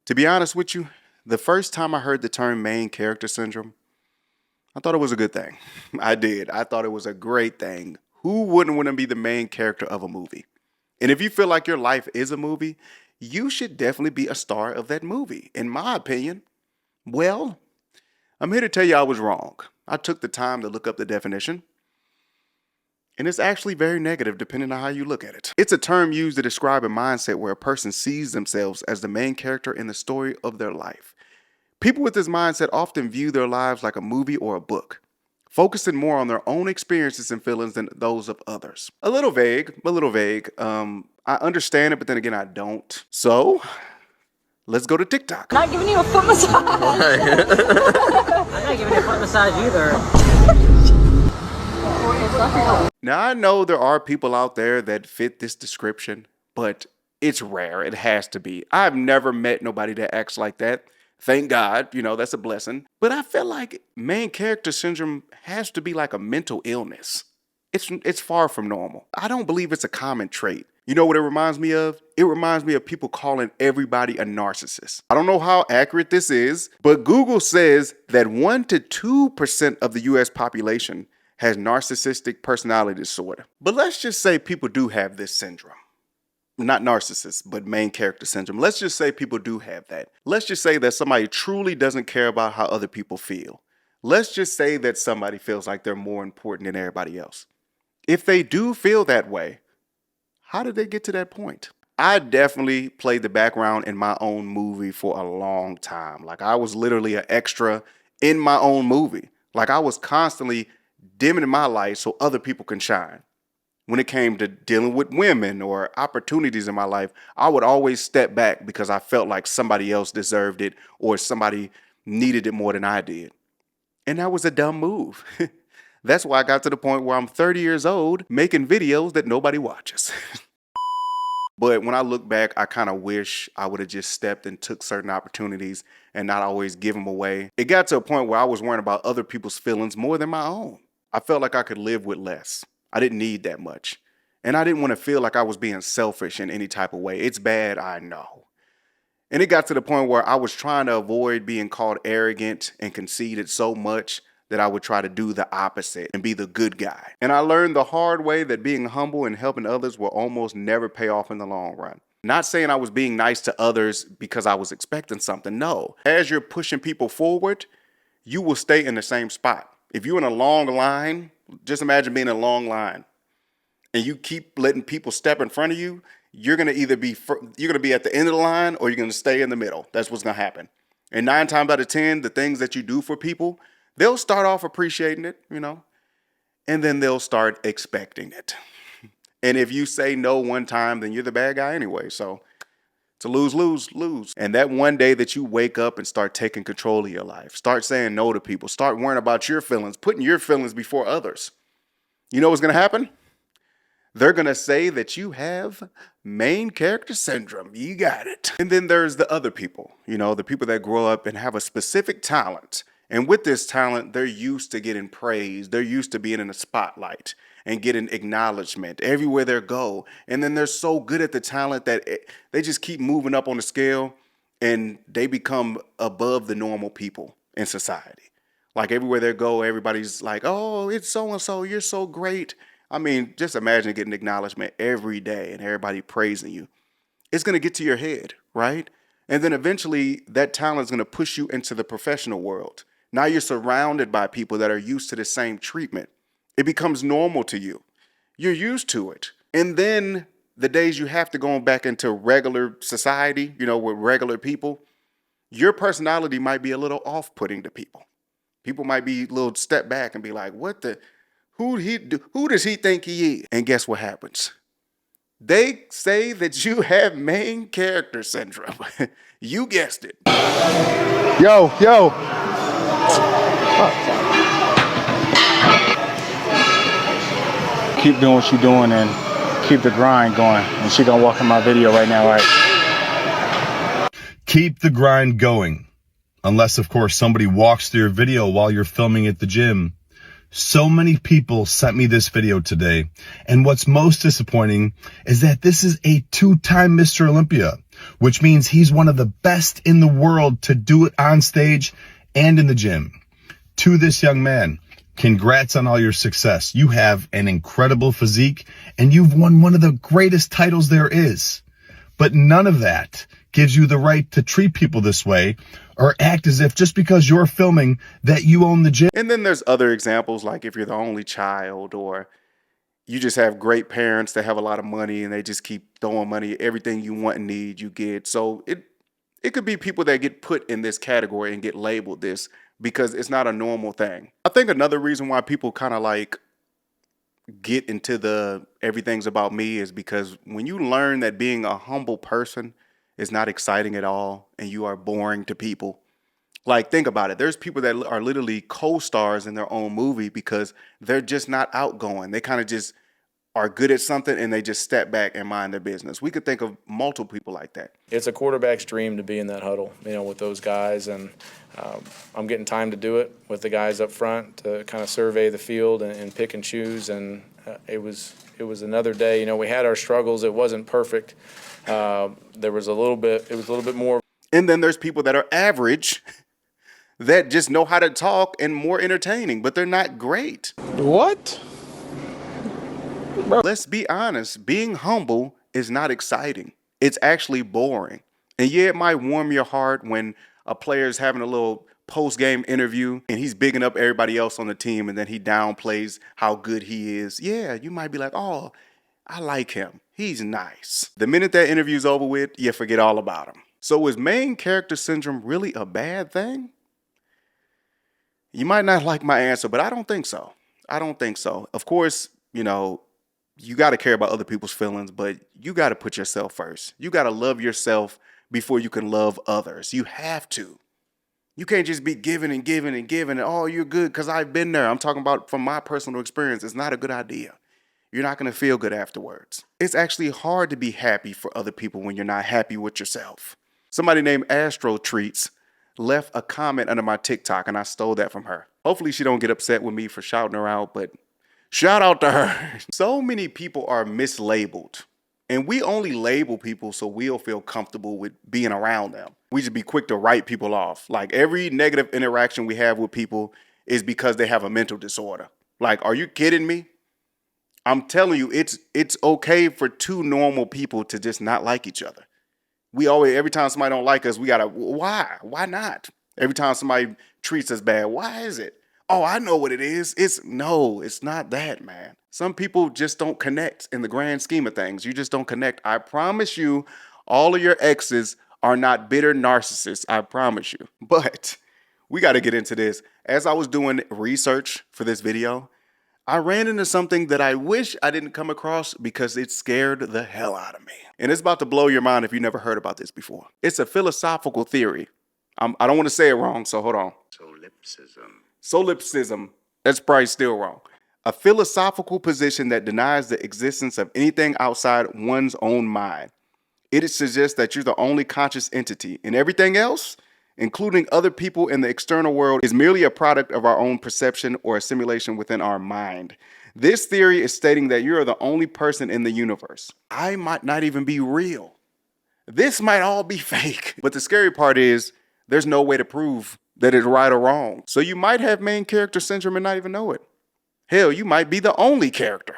To be honest with you, the first time I heard the term main character syndrome, I thought it was a good thing. I did. I thought it was a great thing. Who wouldn't want to be the main character of a movie? And if you feel like your life is a movie, you should definitely be a star of that movie, in my opinion. Well, I'm here to tell you I was wrong. I took the time to look up the definition, and it's actually very negative depending on how you look at it. It's a term used to describe a mindset where a person sees themselves as the main character in the story of their life. People with this mindset often view their lives like a movie or a book, focusing more on their own experiences and feelings than those of others. A little vague. I understand it, but then again, I don't. So, let's go to TikTok. I'm not giving you a foot massage. I'm not giving you a foot massage either. Now, I know there are people out there that fit this description, but it's rare. It has to be. I've never met nobody that acts like that. Thank God, that's a blessing. But I feel like main character syndrome has to be like a mental illness. It's far from normal. I don't believe it's a common trait. You know what it reminds me of? It reminds me of people calling everybody a narcissist. I don't know how accurate this is, but Google says that 1 to 2% of the US population has narcissistic personality disorder. But let's just say people do have this syndrome. Not narcissists, but main character syndrome. Let's just say people do have that. Let's just say that somebody truly doesn't care about how other people feel. Let's just say that somebody feels like they're more important than everybody else. If they do feel that way, how did they get to that point? I definitely played the background in my own movie for a long time. Like, I was literally an extra in my own movie. Like, I was constantly dimming my light so other people can shine. When it came to dealing with women or opportunities in my life, I would always step back because I felt like somebody else deserved it or somebody needed it more than I did. And that was a dumb move. That's why I got to the point where I'm 30 years old making videos that nobody watches. But when I look back, I kind of wish I would have just stepped and took certain opportunities and not always give them away. It got to a point where I was worrying about other people's feelings more than my own. I felt like I could live with less. I didn't need that much. And I didn't want to feel like I was being selfish in any type of way. It's bad, I know. And it got to the point where I was trying to avoid being called arrogant and conceited so much that I would try to do the opposite and be the good guy. And I learned the hard way that being humble and helping others will almost never pay off in the long run. Not saying I was being nice to others because I was expecting something. No. As you're pushing people forward, you will stay in the same spot. If you're in a long line, just imagine being in a long line and you keep letting people step in front of you, you're going to either be at the end of the line or you're going to stay in the middle. That's what's going to happen. And 9 times out of 10, the things that you do for people, they'll start off appreciating it, and then they'll start expecting it. And if you say no one time, then you're the bad guy anyway. So it's a lose, lose, lose. And that one day that you wake up and start taking control of your life, start saying no to people, start worrying about your feelings, putting your feelings before others. You know what's going to happen? They're going to say that you have main character syndrome. You got it. And then there's the other people, the people that grow up and have a specific talent. And with this talent, they're used to getting praise. They're used to being in the spotlight and getting acknowledgement everywhere they go. And then they're so good at the talent that they just keep moving up on the scale and they become above the normal people in society. Like everywhere they go, everybody's like, oh, it's so-and-so, you're so great. I mean, just imagine getting acknowledgement every day and everybody praising you. It's going to get to your head, right? And then eventually that talent is going to push you into the professional world. Now you're surrounded by people that are used to the same treatment. It becomes normal to you. You're used to it. And then the days you have to go back into regular society, with regular people, your personality might be a little off-putting to people. People might be a little step back and be like, who does he think he is? And guess what happens? They say that you have main character syndrome. You guessed it. Yo. Keep doing what you're doing and keep the grind going. And she gonna walk in my video right now, right? Keep the grind going. Unless, of course, somebody walks through your video while you're filming at the gym. So many people sent me this video today. And what's most disappointing is that this is a 2-time Mr. Olympia. which means he's one of the best in the world to do it on stage and in the gym. To this young man, congrats on all your success. You have an incredible physique and you've won one of the greatest titles there is. But none of that gives you the right to treat people this way or act as if just because you're filming that you own the gym. And then there's other examples, like if you're the only child, or you just have great parents that have a lot of money and they just keep throwing money. Everything you want and need, you get. So it could be people that get put in this category and get labeled this because it's not a normal thing. I think another reason why people kind of like get into the everything's about me is because when you learn that being a humble person is not exciting at all and you are boring to people. Like, think about it. There's people that are literally co-stars in their own movie because they're just not outgoing. They kind of just are good at something and they just step back and mind their business. We could think of multiple people like that. It's a quarterback's dream to be in that huddle, with those guys, and I'm getting time to do it with the guys up front to kind of survey the field and pick and choose. And it was another day. We had our struggles. It wasn't perfect. It was a little bit more. And then there's people that are average that just know how to talk and more entertaining, but they're not great. What? Let's be honest, being humble is not exciting. It's actually boring. And yeah, it might warm your heart when a player's having a little post-game interview and he's bigging up everybody else on the team and then he downplays how good he is. Yeah, you might be like, oh, I like him. He's nice. The minute that interview's over with, you forget all about him. So is main character syndrome really a bad thing? You might not like my answer, but I don't think so. I don't think so. Of course, you got to care about other people's feelings, but you got to put yourself first. You got to love yourself before you can love others. You have to. You can't just be giving and giving and giving and, oh, you're good because I've been there. I'm talking about from my personal experience. It's not a good idea. You're not going to feel good afterwards. It's actually hard to be happy for other people when you're not happy with yourself. Somebody named Astro Treats left a comment under my TikTok and I stole that from her. Hopefully she don't get upset with me for shouting her out, but shout out to her. So many people are mislabeled, and we only label people so we'll feel comfortable with being around them. We should be quick to write people off. Like, every negative interaction we have with people is because they have a mental disorder. Like, are you kidding me? I'm telling you, it's okay for two normal people to just not like each other. Every time somebody don't like us, we gotta, why? Why not? Every time somebody treats us bad, why is it? Oh, I know what it is. It's not that, man. Some people just don't connect in the grand scheme of things. You just don't connect. I promise you, all of your exes are not bitter narcissists. I promise you. But we got to get into this. As I was doing research for this video, I ran into something that I wish I didn't come across because it scared the hell out of me. And it's about to blow your mind if you never heard about this before. It's a philosophical theory. I don't want to say it wrong, so hold on. Solipsism. That's probably still wrong. A philosophical position that denies the existence of anything outside one's own mind. It suggests that you're the only conscious entity, and everything else, including other people in the external world, is merely a product of our own perception or a simulation within our mind. This theory is stating that you are the only person in the universe. I might not even be real. This might all be fake. But the scary part is there's no way to prove that it's right or wrong. So you might have main character syndrome and not even know it. Hell, you might be the only character.